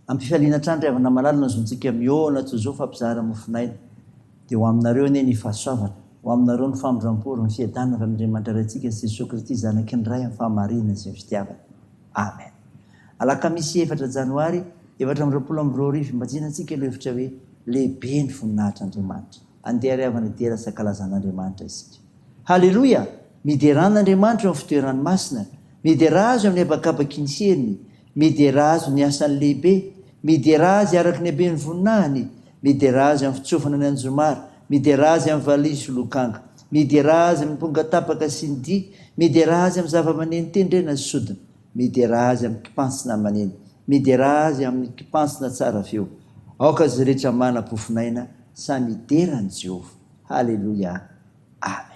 Ampifaliana trandriavana malalina zontsika miona tozo fampizara mofinaina dia ho aminareo anie ny fahasoavana ho aminareo ny famindram-poro ny fiadanana fa Andriamanitra raintsika sy Jesosy Kristy zanaka ny ray amin'ny fahamarinana sy ny fitiavana. Amen. Alakamisy 4 Janoary 2022 majinantsika ilay hevitra hoe lehibe ny voninahitr'Andriamanitra. Andeha ariavana dera sakalazan'Andriamanitra isika. Halleloia! Mideran'Andriamanitra amin'ny fitoerany masina, midera azy amin'ny habakabaky ny seriny, midera azy ny asany lehibe, midera azy araky ny haben'ny voninahiny, midera azy amin'ny fitsofana ny anjomary, midera azy amin'ny valizy sy lokanga, midera azy amin'ny ponga tapaka sy ny dia, midera azy amin'ny zava-maneno tendrena sy sodina, midera azy amin'ny kipansina maneno, midera azy amin'ny kipansina tsara feo. Aoka azy rehetra manam-pofinaina samy miderany Jehovah. Halleloia. Amen.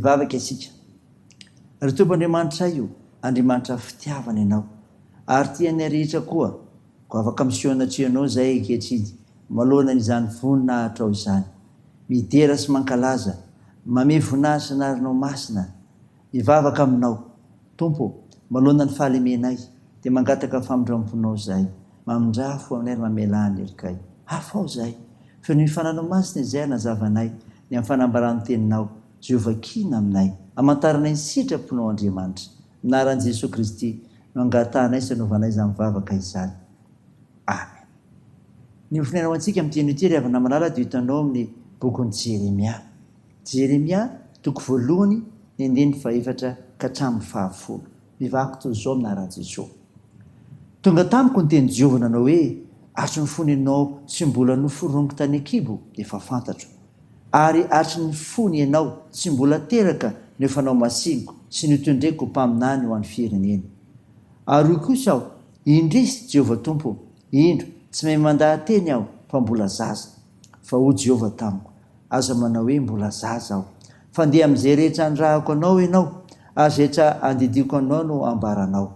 Ivavaka isika. Ry Tompon'Andriamanitra io, Andriamanitra fitiavana ianao. Ary tiany arehitra koa, ko afaka misionatrianao zay ankehitriny, malohana izany voninahitra ao izany. Midera sy mankalaza, mame voninahitra sanarinao masina. Ivavaka aminao, Tompo, malohana ny fahalemenay, dia mangataka famindramponao zay. Mamindrafo aminay ary mamelany erikay. Hafa ao zay. Fa ny fananao masina izay nazavanay, ny amin'ny fanambarany teninao. Jehovah kina aminay amantaranay ny sitraponao Andriamanitra. Minaran'i Jesosy Kristy no angatanay sy anovanay izany mivavaka izany. Amen. Ny ofinainao antsika amin'ity ity ravina malala dia hitanao amin'ny bokon'i Jeremia. Jeremia toko voalohany ny andiny faefatra ka hatramin'ny 10. Mivako toy izao minaran'i Jesosy. Tonga tamiko ny teny Jehovah nanao hoe atry ny fony ianao tsy mbola noforoniko tany an-kibo dia efa fantatro. Ary atry ny fony ianao tsy mbola teraka ny fanao masingo sy nitondreko mpaminany ho an'ny firenena. Ary kosa aho indrisy Jehovah Tompo, indro tsy mahay mandahateny aho fa mbola zaza. Fa ho Jehovah tamiko, aza manao hoe mbola zaza aho. Fandeha amin'izay rehetra andrahako anao ianao, azy rehetra andidiko anao no ambaranao.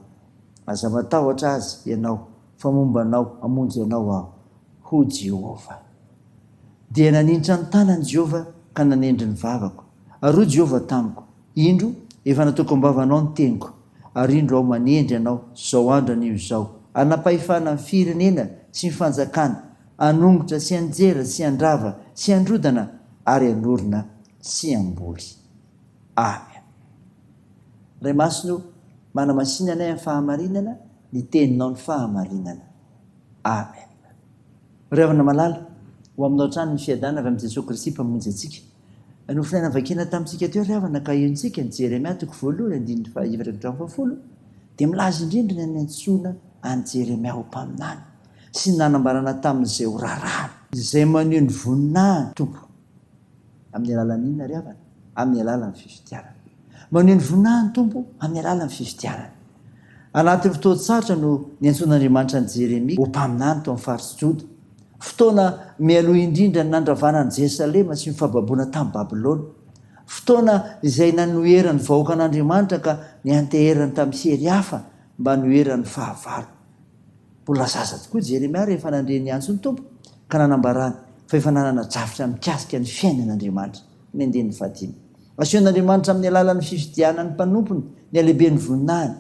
Aza matahotra azy ianao, fa momba anao amonjy ianao aho, ho Jehovah. Dia nanindra ny tanan'i Jehovah ka nanendry ny vavako. Ary ho Jehovah tamiko, indro efa natoko ambavanao ny teniko, ary indro aho manendry anao zao andro anio izao, anapahifana ny firenena sy ny fanjakana, anongotra sy anjera sy andrava sy androdana, ary anorina sy amboly. Amen. Ray masino, manamasinanay amin'ny fahamarinana, ny teninao ny fahamarinana. Amen. Ravina malala, ho aminao trano ny fiadana avy amin'i Jesosy Kristy mpamonjy antsika. Nofinaina vakina tamintsika teo ravana ka iontsika ny Jeremia toko voalohany andiny faefatra ka hatramin'ny 10. Dia milaza indrindra ny antsoina any Jeremia ho mpaminany sy ny nanambarana tamin'izay ho raharaha izay maneho ny voninahiny Tompo. Amin'ny alalan'inona ry havana? Amin'ny alalan'ny fifidianana. Maneho ny voninahiny Tompo amin'ny alalan'ny fifidianana. Anatin'ny fotoan-tsarotra no niantson'Andriamanitra ny Jeremia ho mpaminany tao amin'ny faritsy Joda. Fotoana mialoha indrindra ny nandravana ny Jerusalema sy ny fahababoana tamin'ny Babilôna. Fotoana izay nanoherany vahoaka an'Andriamanitra ka nianteherany tamin'ny sery hafa mba noherany fahavalo. Mbola zaza tokoa Jeremia rehefa nandre ny antsony Tompo ka nanambarany fa efa nanana drafitra mikasika ny fiainan'Andriamanitra ny andeny 15. Asehon'Andriamanitra amin'ny alalan'ny fifidianany mpanompony ny alehiben'ny voninahiny.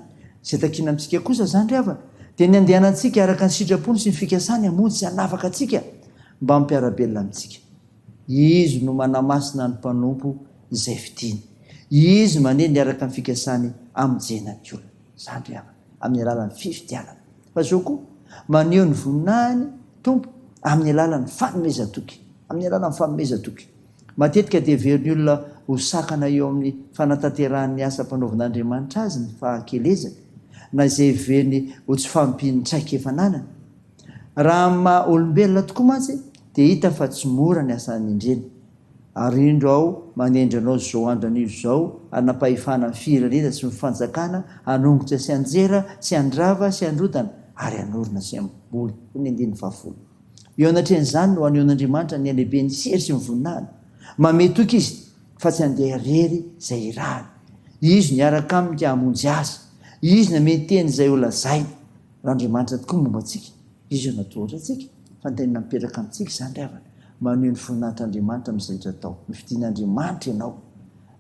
Izay takina amintsika kosa izany ry havana dia ny andehanantsika araka ny sitrapony sy ny fikasany hamonjy sy hanafaka antsika mba mampiarabelona amintsika. Izy no manamasina ny mpanompo izay fitiany. Izy maneny araka ny fikasany amonjena ny olona. Izany ry havana amin'ny alalan'ny fifidianana. Fa zao koa maneho ny voninahiny Tompo amin'ny alalan'ny fanomezan-toky. Amin'ny alalan'ny fanomezan-toky. Matetika dia veriny olona ho sakana eo amin'ny fanatanterahany asa mpanaovan'Andriamanitra azy ny fahakelezany na izay veriny ho tsy fampiny traika efa nanany. Raha maha olombelona tokoa mantsy dia hita fa tsy mora ny asan'ny indreny. Ary indro aho manendry anao zao andro anio izao anapahifana ny firenena sy ny fanjakana, anongotra sy anjera sy andrava sy androdana ary anorina sy amboly. Ho ny andiny 10. Eo anatren'izany no anehoan'Andriamanitra ny alehiben'ny sery sy ny voninahiny. Mametoky izy fa tsy handeha rery izay irahany. Izy niaraka aminy ka hamonjy azy. Izy nameny teny izay ho lazainy. Andriamanitra tokoa momba antsika. Izy io natohatra antsika fa ny tenina mipetraka amintsika izany ry havana. Maneho ny voninahitran'Andriamanitra amin'izay rehetra atao. Mifidian'Andriamanitra ianao.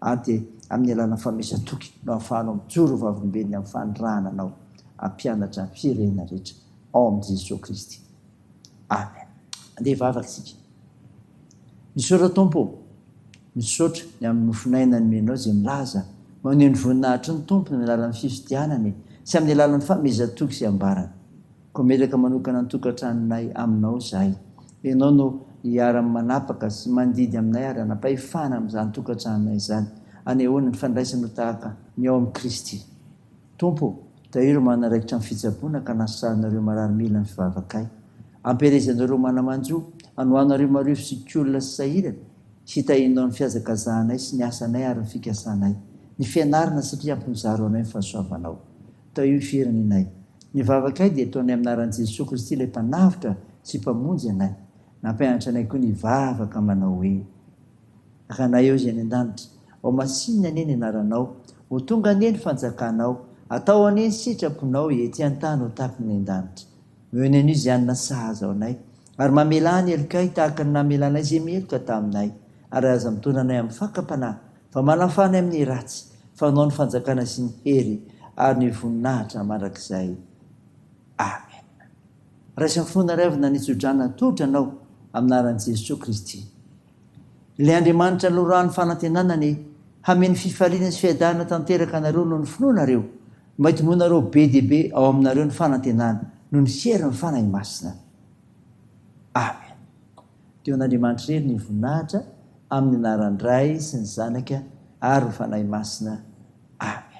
Ary dia amin'ny alalan'ny famezan-toky no ahafahanao mijoro vavolombelona amin'ny fanirahana anao hampianatra ny firenena rehetra ao amin'i Jesosy Kristy. Amen. Andeha vavaka isika. Misaotra Tompo. Misaotra ny amin'ny nofinainany menao izay milaza maneho ny voninahitry ny Tompo amin'ny alalan'ny fifidianany sy amin'ny alalan'ny famezan-toky sy ambarany. Koa metraka manokana ny tokantranonay aminao izahay. Ianao no hiara-ny manapaka sy mandidy aminay ary hanapahifana amin'izany tokantranonay izany. Anehoana ny fandraisana tahaka ny ao amin'ny Kristy. Tompo, tahiry manaraikitra amin'ny fitsaboana ka nasarinareo mararimila ny fivavakay. Amperezanareo manamanjo, anohanareo marivo sy kolona sy sahirana, sy hitahinao ny fiazakazahanay sy ny asanay ary ny fikasanay. Ny fianarana satria amponjaro anay ny fahasoavanao. Tao io firenenay. Ny vavakay dia ataonay amin'ny anaran'i Jesosy Kristy ilay mpanavitra sy mpamonjy anay. Nampianatra anay koa ny vavaka manao hoe akanay eo izay any an-danitra. Ao masinina anie ny anaranao, ho tonga anie ny fanjakanao, atao anie ny sitraponao ety an-tany ho tahaka ny an-danitra. Eny anio izay anona sahaza ao anay, ary mamelany elokay tahaka ny namelanay izay meloka taminay, ary aza mitondra anay amin'ny fakapanahy, fa manafana amin'ny ratsy, fanao ny fanjakana sy ny hery, ary ny voninahitra mandrakizay. Amen. Raisiny fonona ravina nitsodrana totra anao amin'ny anaran'i Jesosy Kristy. Ilay Andriamanitra lorahany fanantenanany hameny fifaliana sy fiadana tanteraka anareo no ny finoanareo mba hitomonareo be diaibe ao aminareo ny fanantenana no ny sery ny fanahy masina. Amen. Teo an'Andriamanitra rery ny voninahitra amin'ny anaran'ny Ray sy ny Zanaka ary ny fanahy masina. Amen.